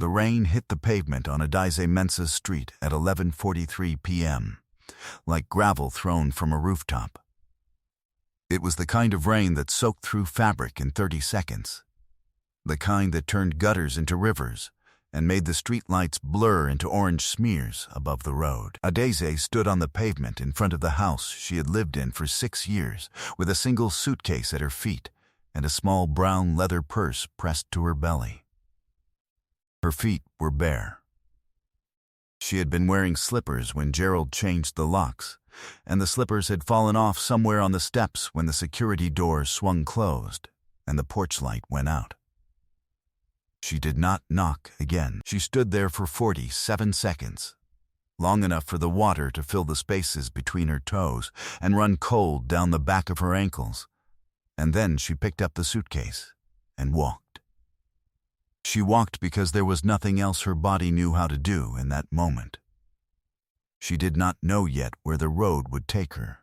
The rain hit the pavement on Adayze Mensah Street at 11:43 p.m., like gravel thrown from a rooftop. It was the kind of rain that soaked through fabric in 30 seconds, the kind that turned gutters into rivers and made the streetlights blur into orange smears above the road. Adayze stood on the pavement in front of the house she had lived in for 6 years, with a single suitcase at her feet and a small brown leather purse pressed to her belly. Her feet were bare. She had been wearing slippers when Gerald changed the locks, and the slippers had fallen off somewhere on the steps when the security door swung closed and the porch light went out. She did not knock again. She stood there for 47 seconds, long enough for the water to fill the spaces between her toes and run cold down the back of her ankles, and then she picked up the suitcase and walked. She walked because there was nothing else her body knew how to do in that moment. She did not know yet where the road would take her.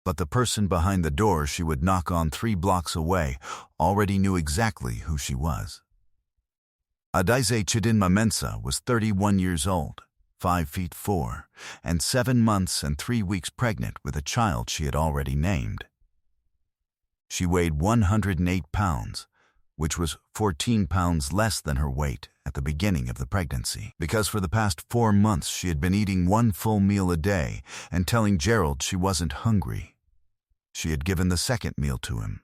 But the person behind the door she would knock on 3 blocks away already knew exactly who she was. Adayze Chidinma Mensah was 31 years old, 5 feet 4, and 7 months and 3 weeks pregnant with a child she had already named. She weighed 108 pounds, which was 14 pounds less than her weight at the beginning of the pregnancy, because for the past 4 months she had been eating 1 full meal a day and telling Gerald she wasn't hungry. She had given the second meal to him.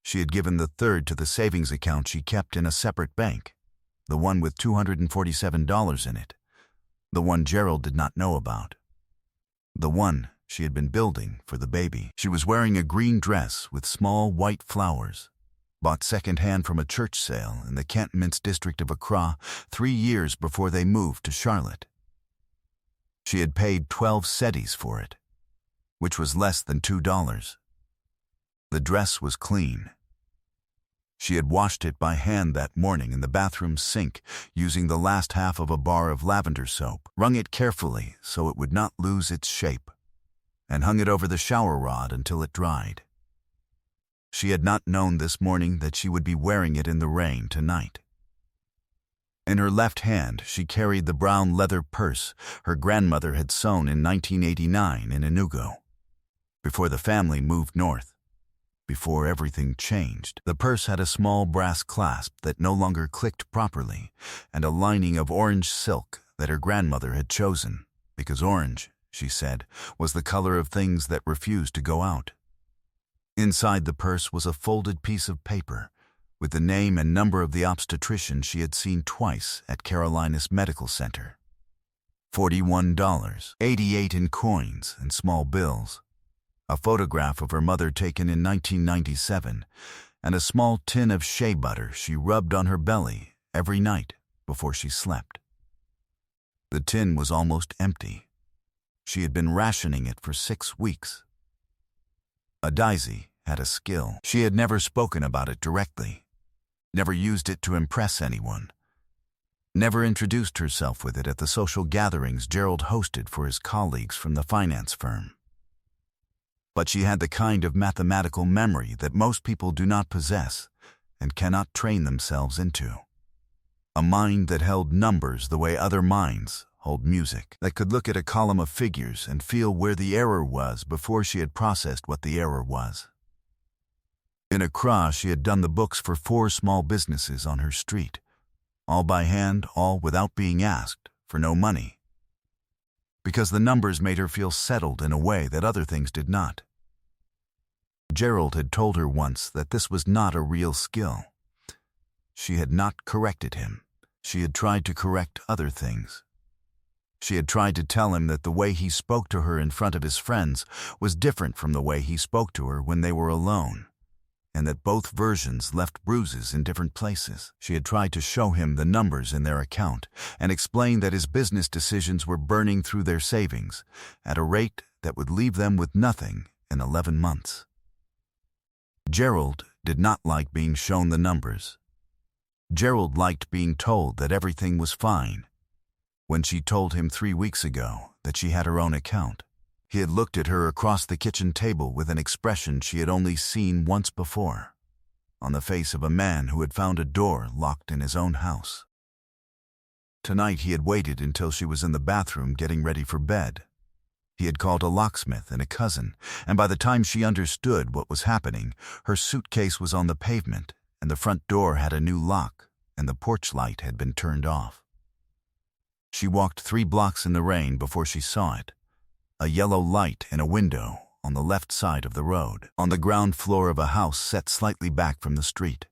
She had given the third to the savings account she kept in a separate bank, the one with $247 in it, the one Gerald did not know about, the one she had been building for the baby. She was wearing a green dress with small white flowers, bought second-hand from a church sale in the Cantonments district of Accra 3 years before they moved to Charlotte. She had paid 12 cedis for it, which was less than $2. The dress was clean. She had washed it by hand that morning in the bathroom sink using the last half of a bar of lavender soap, wrung it carefully so it would not lose its shape, and hung it over the shower rod until it dried. She had not known this morning that she would be wearing it in the rain tonight. In her left hand, she carried the brown leather purse her grandmother had sewn in 1989 in Enugu, before the family moved north, before everything changed. The purse had a small brass clasp that no longer clicked properly and a lining of orange silk that her grandmother had chosen, because orange, she said, was the color of things that refused to go out. Inside the purse was a folded piece of paper with the name and number of the obstetrician she had seen twice at Carolinas Medical Center. $41, 88 in coins and small bills, a photograph of her mother taken in 1997, and a small tin of shea butter she rubbed on her belly every night before she slept. The tin was almost empty. She had been rationing it for 6 weeks. Adayze had a skill. She had never spoken about it directly, never used it to impress anyone, never introduced herself with it at the social gatherings Gerald hosted for his colleagues from the finance firm. But she had the kind of mathematical memory that most people do not possess and cannot train themselves into. A mind that held numbers the way other minds hold music, that could look at a column of figures and feel where the error was before she had processed what the error was. In Accra, she had done the books for 4 small businesses on her street, all by hand, all without being asked, for no money, because the numbers made her feel settled in a way that other things did not. Gerald had told her once that this was not a real skill. She had not corrected him. She had tried to correct other things. She had tried to tell him that the way he spoke to her in front of his friends was different from the way he spoke to her when they were alone, and that both versions left bruises in different places. She had tried to show him the numbers in their account and explain that his business decisions were burning through their savings at a rate that would leave them with nothing in 11 months. Gerald did not like being shown the numbers. Gerald liked being told that everything was fine. When she told him 3 weeks ago that she had her own account, he had looked at her across the kitchen table with an expression she had only seen once before, on the face of a man who had found a door locked in his own house. Tonight he had waited until she was in the bathroom getting ready for bed. He had called a locksmith and a cousin, and by the time she understood what was happening, her suitcase was on the pavement, and the front door had a new lock, and the porch light had been turned off. She walked 3 blocks in the rain before she saw it. A yellow light in a window on the left side of the road, on the ground floor of a house set slightly back from the street.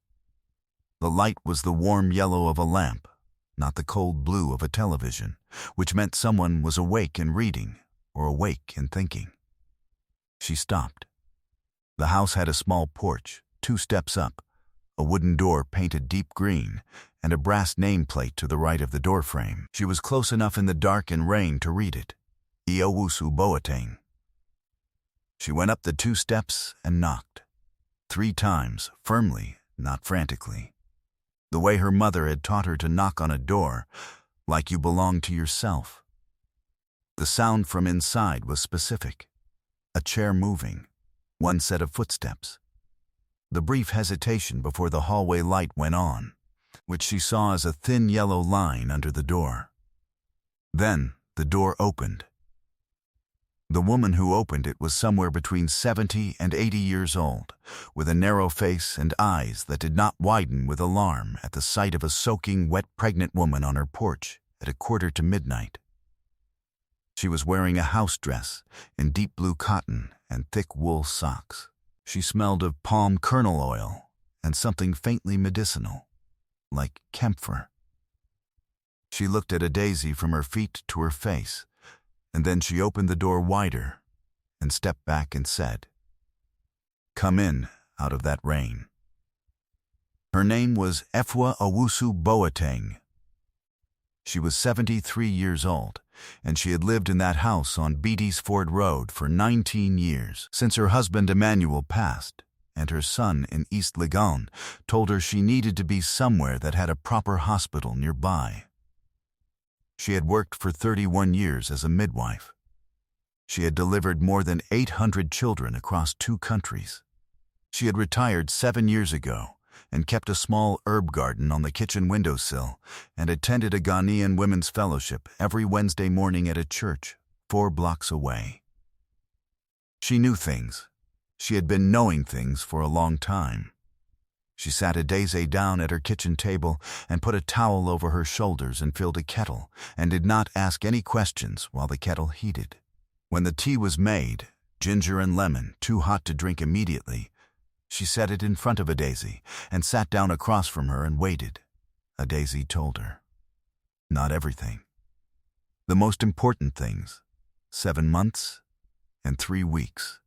The light was the warm yellow of a lamp, not the cold blue of a television, which meant someone was awake and reading, or awake and thinking. She stopped. The house had a small porch, 2 steps up, a wooden door painted deep green, and a brass nameplate to the right of the doorframe. She was close enough in the dark and rain to read it. Owusu Boateng. She went up the 2 steps and knocked. 3 times, firmly, not frantically. The way her mother had taught her to knock on a door, like you belonged to yourself. The sound from inside was specific. A chair moving, 1 set of footsteps. The brief hesitation before the hallway light went on, which she saw as a thin yellow line under the door. Then the door opened. The woman who opened it was somewhere between 70 and 80 years old, with a narrow face and eyes that did not widen with alarm at the sight of a soaking, wet, pregnant woman on her porch at 1:45 midnight. She was wearing a house dress in deep blue cotton and thick wool socks. She smelled of palm kernel oil and something faintly medicinal, like camphor. She looked at Adaeze from her feet to her face, and then she opened the door wider and stepped back and said, "Come in out of that rain." Her name was Efwa Owusu Boateng. She was 73 years old, and she had lived in that house on Beatty's Ford Road for 19 years, since her husband Emmanuel passed, and her son in East Legon told her she needed to be somewhere that had a proper hospital nearby. She had worked for 31 years as a midwife. She had delivered more than 800 children across 2 countries. She had retired 7 years ago and kept a small herb garden on the kitchen windowsill and attended a Ghanaian women's fellowship every Wednesday morning at a church 4 blocks away. She knew things. She had been knowing things for a long time. She sat Adaeze down at her kitchen table and put a towel over her shoulders and filled a kettle, and did not ask any questions while the kettle heated. When the tea was made, ginger and lemon, too hot to drink immediately, she set it in front of Adaeze and sat down across from her and waited. Adaeze told her. Not everything. The most important things. 7 months and 3 weeks.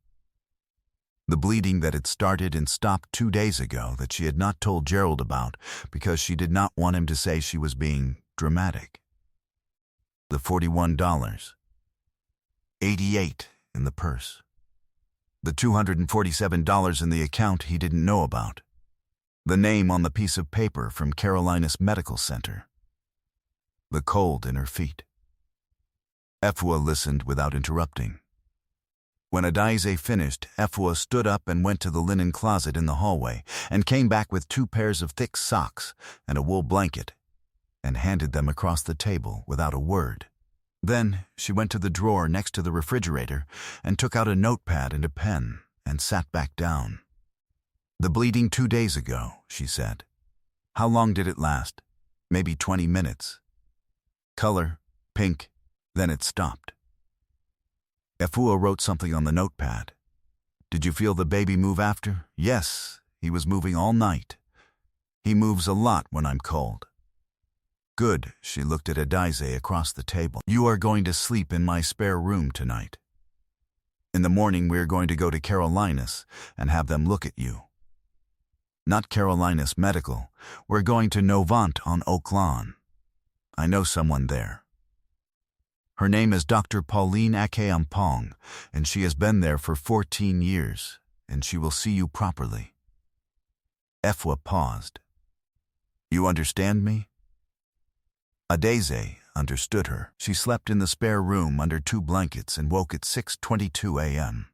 The bleeding that had started and stopped 2 days ago that she had not told Gerald about because she did not want him to say she was being dramatic. The $41. 88 in the purse. The $247 in the account he didn't know about. The name on the piece of paper from Carolinas Medical Center. The cold in her feet. Efwa listened without interrupting. When Adaeze finished, Efwa stood up and went to the linen closet in the hallway and came back with 2 pairs of thick socks and a wool blanket and handed them across the table without a word. Then she went to the drawer next to the refrigerator and took out a notepad and a pen and sat back down. The bleeding 2 days ago, she said. How long did it last? Maybe 20 minutes. Color, pink, then it stopped. Efwa wrote something on the notepad. Did you feel the baby move after? Yes, he was moving all night. He moves a lot when I'm cold. Good, she looked at Adaeze across the table. You are going to sleep in my spare room tonight. In the morning we are going to go to Carolinas and have them look at you. Not Carolinas Medical. We're going to Novant on Oak Lawn. I know someone there. Her name is Dr. Pauline Akeampong, and she has been there for 14 years, and she will see you properly. Efwa paused. You understand me? Adaeze understood her. She slept in the spare room under 2 blankets and woke at 6:22 a.m.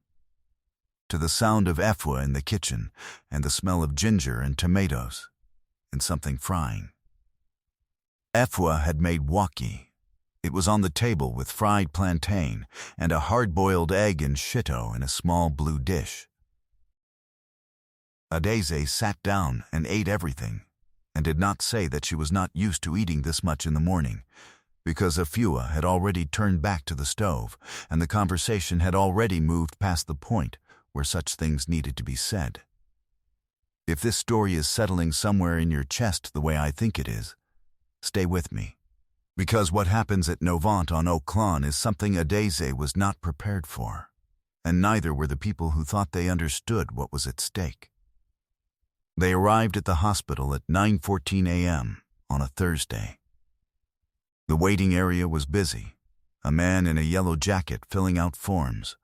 to the sound of Efwa in the kitchen and the smell of ginger and tomatoes and something frying. Efwa had made waki. It was on the table with fried plantain and a hard-boiled egg and shito in a small blue dish. Adeze sat down and ate everything, and did not say that she was not used to eating this much in the morning, because Efua had already turned back to the stove, and the conversation had already moved past the point where such things needed to be said. If this story is settling somewhere in your chest the way I think it is, stay with me. Because what happens at Novant on Oaklawn is something Adeze was not prepared for, and neither were the people who thought they understood what was at stake. They arrived at the hospital at 9:14 a.m. on a Thursday. The waiting area was busy, a man in a yellow jacket filling out forms,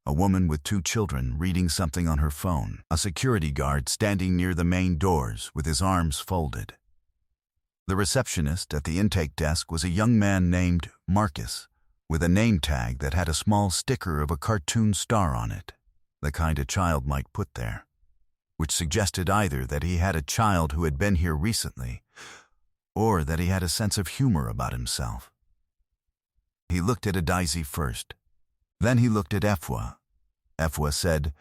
a woman with 2 children reading something on her phone, a security guard standing near the main doors with his arms folded. The receptionist at the intake desk was a young man named Marcus, with a name tag that had a small sticker of a cartoon star on it, the kind a child might put there, which suggested either that he had a child who had been here recently, or that he had a sense of humor about himself. He looked at Adeze first. Then he looked at Efwa. Efwa said,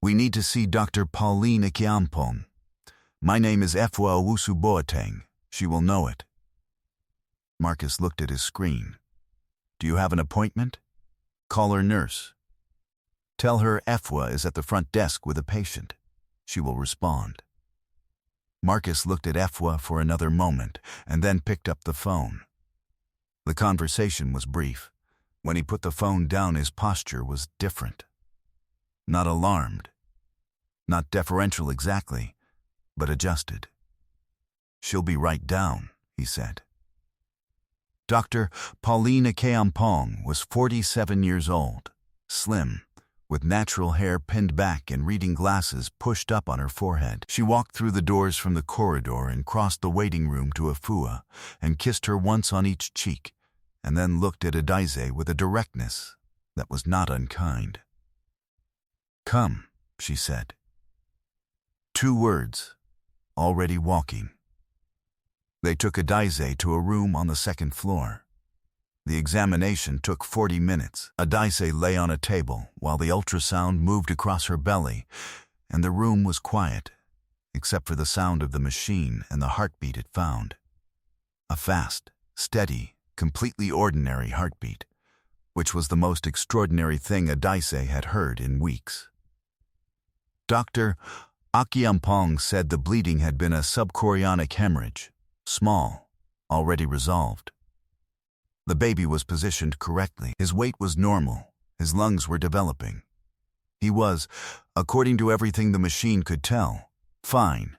"We need to see Dr. Pauline Akiampong. My name is Efwa Owusu Boateng. She will know it." Marcus looked at his screen. "Do you have an appointment? Call her nurse. Tell her Efwa is at the front desk with a patient. She will respond." Marcus looked at Efwa for another moment and then picked up the phone. The conversation was brief. When he put the phone down, his posture was different. Not alarmed. Not deferential exactly, but adjusted. "She'll be right down," he said. Dr. Pauline Akiampong was 47 years old, slim, with natural hair pinned back and reading glasses pushed up on her forehead. She walked through the doors from the corridor and crossed the waiting room to Efua and kissed her once on each cheek, and then looked at Adeze with a directness that was not unkind. "Come," she said. 2 words, already walking. They took Adeze to a room on the 2nd floor. The examination took 40 minutes. Adeze lay on a table while the ultrasound moved across her belly, and the room was quiet, except for the sound of the machine and the heartbeat it found. A fast, steady, completely ordinary heartbeat, which was the most extraordinary thing Adeze had heard in weeks. Dr. Akiampong said the bleeding had been a subchorionic hemorrhage, small, already resolved. The baby was positioned correctly. His weight was normal. His lungs were developing. He was, according to everything the machine could tell, fine.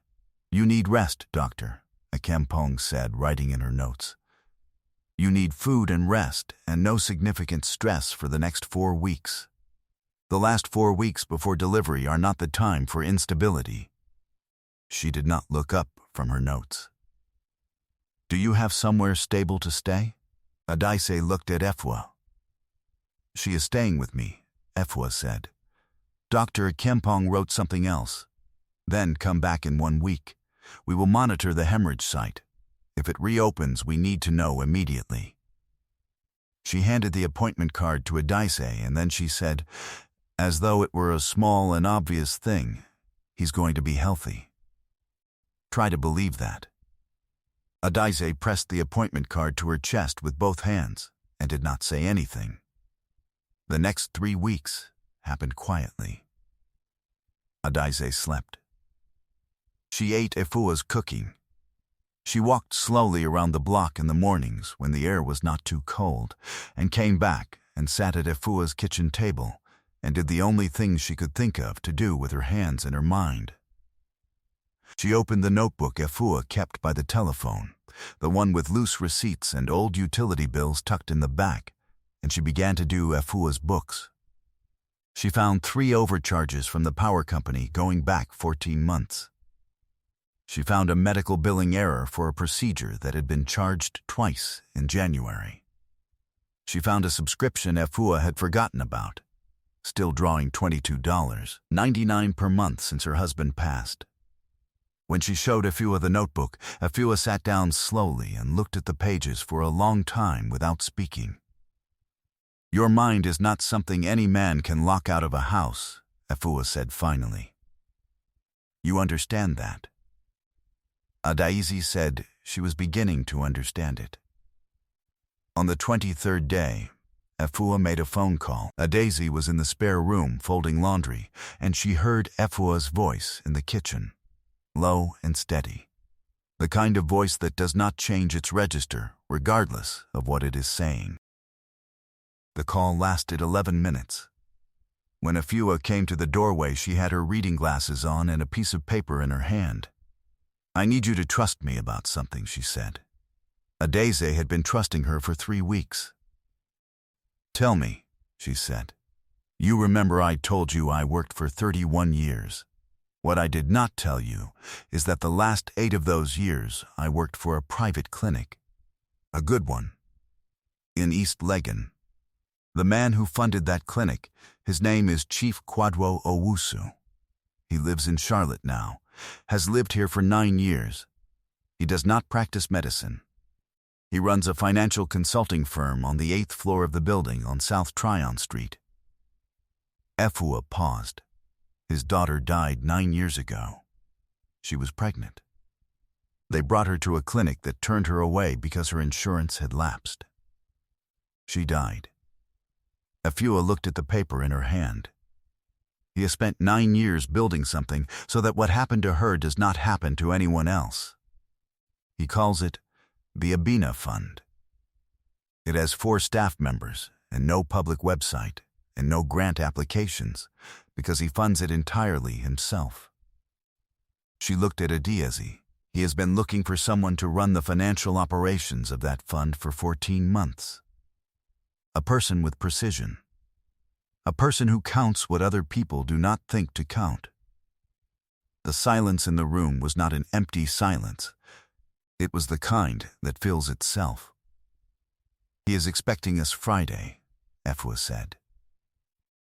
"You need rest, doctor," Akiampong said, writing in her notes. "You need food and rest and no significant stress for the next 4 weeks. The last 4 weeks before delivery are not the time for instability." She did not look up from her notes. "Do you have somewhere stable to stay?" Adeze looked at Efwa. "She is staying with me," Efwa said. "Dr. Akiampong wrote something else. Then come back in 1 week. We will monitor the hemorrhage site. If it reopens, we need to know immediately." She handed the appointment card to Adeze, and then she said, as though it were a small and obvious thing, "He's going to be healthy. Try to believe that." Adeze pressed the appointment card to her chest with both hands and did not say anything. The next 3 weeks happened quietly. Adeze slept. She ate Efua's cooking. She walked slowly around the block in the mornings when the air was not too cold, and came back and sat at Efua's kitchen table and did the only thing she could think of to do with her hands and her mind. She opened the notebook Efua kept by the telephone, the one with loose receipts and old utility bills tucked in the back, and she began to do Efua's books. She found 3 overcharges from the power company going back 14 months. She found a medical billing error for a procedure that had been charged twice in January. She found a subscription Efua had forgotten about, still drawing $22.99 per month since her husband passed. When she showed Afua the notebook, Afua sat down slowly and looked at the pages for a long time without speaking. "Your mind is not something any man can lock out of a house," Afua said finally. "You understand that?" Adaizi said she was beginning to understand it. On the 23rd day, Afua made a phone call. Adaizi was in the spare room folding laundry, and she heard Afua's voice in the kitchen, low and steady. The kind of voice that does not change its register, regardless of what it is saying. The call lasted 11 minutes. When Afua came to the doorway, she had her reading glasses on and a piece of paper in her hand. "I need you to trust me about something," she said. Adaizi had been trusting her for 3 weeks. "Tell me," she said. "You remember I told you I worked for 31 years. What I did not tell you is that the last 8 of those years I worked for a private clinic. A good one. In East Legon. The man who funded that clinic, his name is Chief Kwadwo Owusu. He lives in Charlotte now, has lived here for 9 years. He does not practice medicine. He runs a financial consulting firm on the 8th floor of the building on South Tryon Street." Afua paused. His daughter died 9 years ago. She was pregnant. They brought her to a clinic that turned her away because her insurance had lapsed. She died. Afua looked at the paper in her hand. He has spent 9 years building something so that what happened to her does not happen to anyone else. He calls it the Abina Fund. It has 4 staff members and no public website and no grant applications because he funds it entirely himself. She looked at Adaizi. He has been looking for someone to run the financial operations of that fund for 14 months. A person with precision. A person who counts what other people do not think to count. The silence in the room was not an empty silence. It was the kind that fills itself. "He is expecting us Friday," Afua said.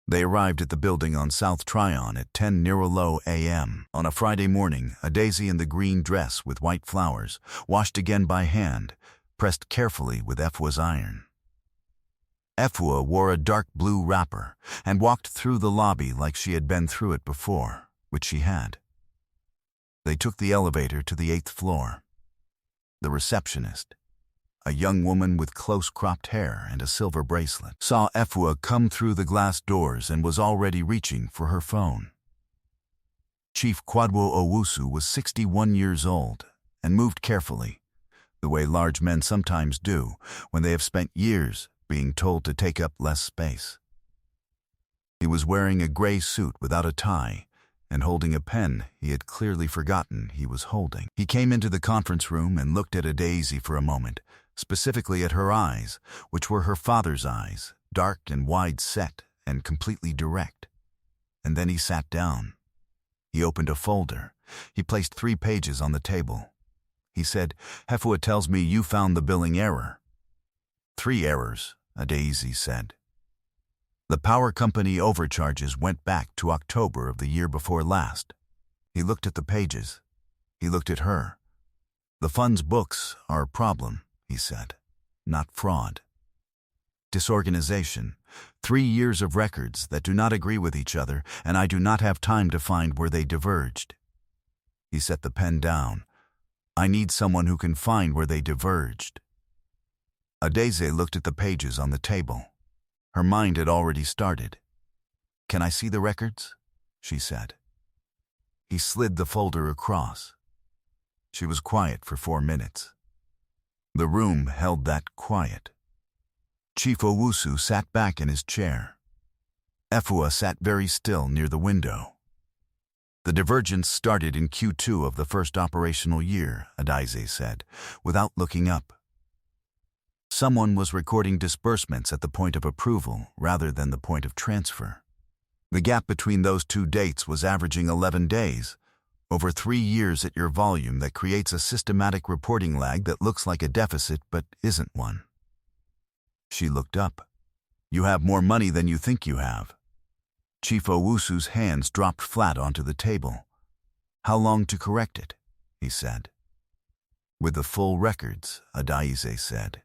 They arrived at the building on South Tryon at 10:00 a.m. On a Friday morning. Adaizi in the green dress with white flowers, washed again by hand, pressed carefully with Afua's iron. Afua wore a dark blue wrapper and walked through the lobby like she had been through it before, which she had. They took the elevator to the 8th floor. The receptionist, a young woman with close-cropped hair and a silver bracelet, saw Afua come through the glass doors and was already reaching for her phone. Chief Kwadwo Owusu was 61 years old and moved carefully, the way large men sometimes do when they have spent years being told to take up less space. He was wearing a gray suit without a tie and holding a pen he had clearly forgotten he was holding. He came into the conference room and looked at Adaizi for a moment, specifically at her eyes, which were her father's eyes, dark and wide-set and completely direct. And then he sat down. He opened a folder. He placed 3 pages on the table. He said, "Afua tells me you found the billing error." 3 errors, Adaizi said. The power company overcharges went back to October of the year before last. He looked at the pages. He looked at her. "The fund's books are a problem," he said, "not fraud. Disorganization, 3 years of records that do not agree with each other, and I do not have time to find where they diverged." He set the pen down. "I need someone who can find where they diverged." Adaizi looked at the pages on the table. Her mind had already started. "Can I see the records?" she said. He slid the folder across. She was quiet for 4 minutes. The room held that quiet. Chief Owusu sat back in his chair. Afua sat very still near the window. "The divergence started in Q2 of the first operational year," Adaizi said, without looking up. Someone was recording disbursements at the point of approval rather than the point of transfer. The gap between those 2 dates was averaging 11 days, over 3 years at your volume that creates a systematic reporting lag that looks like a deficit but isn't one. She looked up. "You have more money than you think you have." Chief Owusu's hands dropped flat onto the table. "How long to correct it?" he said. With the full records, Adaize said.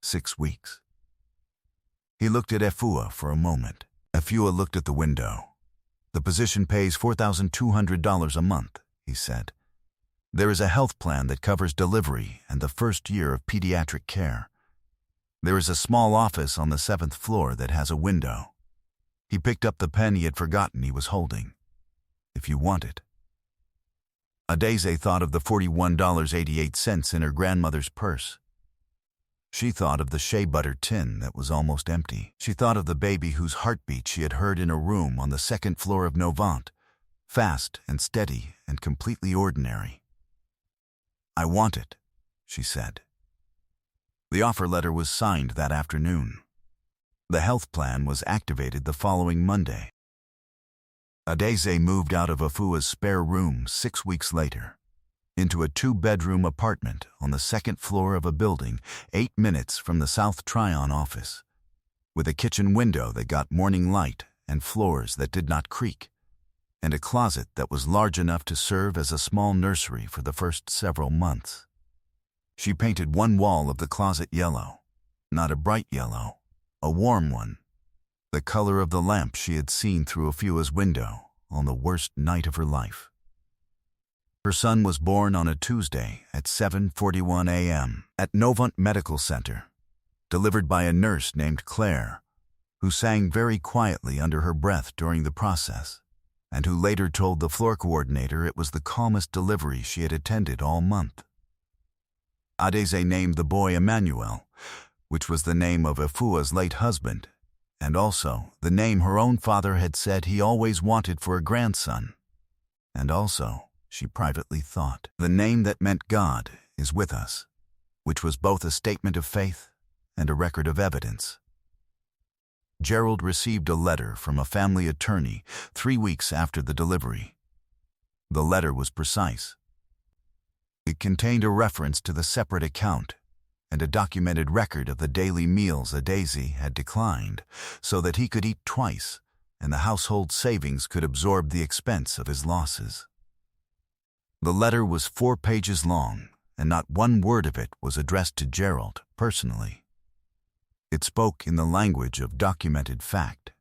6 weeks. He looked at Efua for a moment. Efua looked at the window. The position pays $4,200 a month, he said. There is a health plan that covers delivery and the first year of pediatric care. There is a small office on the 7th floor that has a window. He picked up the pen he had forgotten he was holding. If you want it. Adaize thought of the $41.88 in her grandmother's purse. She thought of the shea butter tin that was almost empty. She thought of the baby whose heartbeat she had heard in a room on the 2nd floor of Novant, fast and steady and completely ordinary. I want it, she said. The offer letter was signed that afternoon. The health plan was activated the following Monday. Adaize moved out of Efua's spare room 6 weeks later, into a 2-bedroom apartment on the 2nd floor of a building 8 minutes from the South Tryon office, with a kitchen window that got morning light and floors that did not creak, and a closet that was large enough to serve as a small nursery for the first several months. She painted one wall of the closet yellow, not a bright yellow, a warm one, the color of the lamp she had seen through Efua's window on the worst night of her life. Her son was born on a Tuesday at 7:41 a.m. at Novant Medical Center, delivered by a nurse named Claire, who sang very quietly under her breath during the process, and who later told the floor coordinator it was the calmest delivery she had attended all month. Adaize named the boy Emmanuel, which was the name of Efua's late husband, and also the name her own father had said he always wanted for a grandson, and also, she privately thought, the name that meant God is with us, which was both a statement of faith and a record of evidence. Gerald received a letter from a family attorney 3 weeks after the delivery. The letter was precise. It contained a reference to the separate account and a documented record of the daily meals Adaize had declined so that he could eat twice and the household savings could absorb the expense of his losses. The letter was 4 pages long, and not one word of it was addressed to Gerald personally. It spoke in the language of documented fact.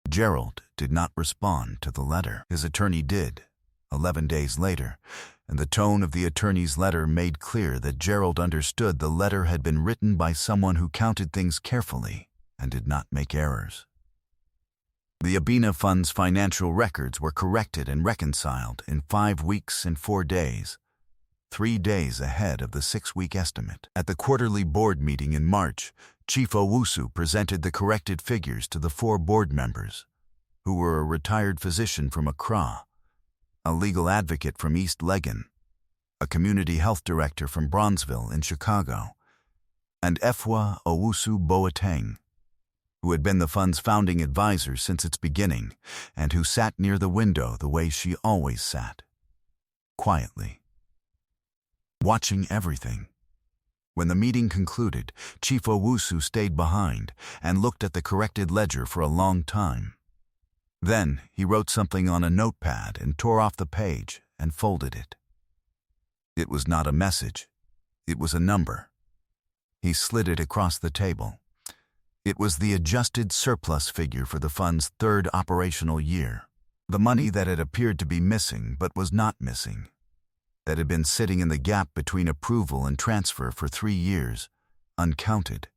Gerald did not respond to the letter. His attorney did, 11 days later, and the tone of the attorney's letter made clear that Gerald understood the letter had been written by someone who counted things carefully and did not make errors. The Abina Fund's financial records were corrected and reconciled in 5 weeks and 4 days, 3 days ahead of the 6-week estimate. At the quarterly board meeting in March, Chief Owusu presented the corrected figures to the 4 board members, who were a retired physician from Accra, a legal advocate from East Legon, a community health director from Bronzeville in Chicago, and Efua Owusu Boateng, who had been the fund's founding advisor since its beginning and who sat near the window the way she always sat, quietly, watching everything. When the meeting concluded, Chief Owusu stayed behind and looked at the corrected ledger for a long time. Then he wrote something on a notepad and tore off the page and folded it. It was not a message. It was a number. He slid it across the table. It was the adjusted surplus figure for the fund's 3rd operational year, the money that had appeared to be missing but was not missing, that had been sitting in the gap between approval and transfer for 3 years, uncounted.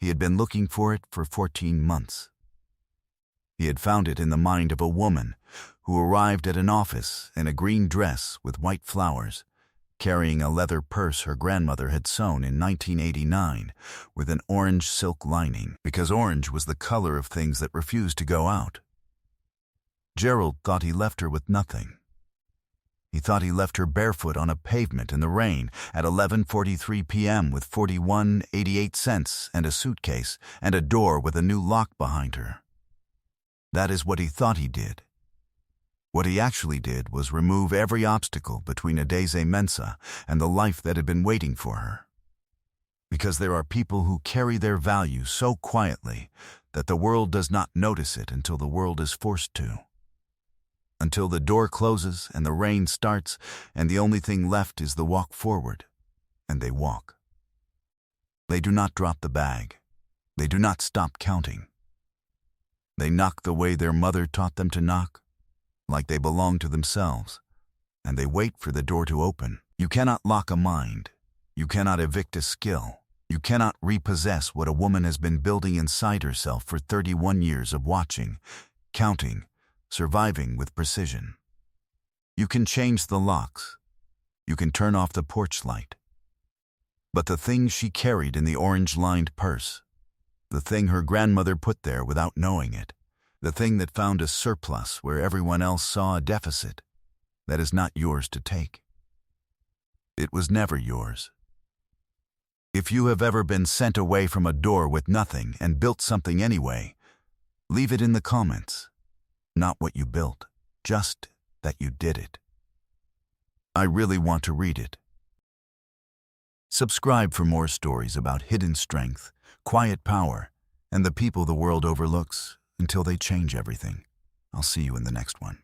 He had been looking for it for 14 months. He had found it in the mind of a woman who arrived at an office in a green dress with white flowers, carrying a leather purse her grandmother had sewn in 1989 with an orange silk lining, because orange was the color of things that refused to go out. Gerald thought he left her with nothing. He thought he left her barefoot on a pavement in the rain at 11:43 p.m. with 41.88 cents and a suitcase and a door with a new lock behind her. That is what he thought he did. What he actually did was remove every obstacle between Adaize Mensah and the life that had been waiting for her. Because there are people who carry their value so quietly that the world does not notice it until the world is forced to. until the door closes and the rain starts and the only thing left is the walk forward. And they walk. They do not drop the bag. They do not stop counting. They knock the way their mother taught them to knock, like they belong to themselves, and they wait for the door to open. You cannot lock a mind. You cannot evict a skill. You cannot repossess what a woman has been building inside herself for 31 years of watching, counting, surviving with precision. You can change the locks. You can turn off the porch light. But the thing she carried in the orange-lined purse, the thing her grandmother put there without knowing it, the thing that found a surplus where everyone else saw a deficit, that is not yours to take. It was never yours. If you have ever been sent away from a door with nothing and built something anyway, leave it in the comments. Not what you built, just that you did it. I really want to read it. Subscribe for more stories about hidden strength, quiet power, and the people the world overlooks until they change everything. I'll see you in the next one.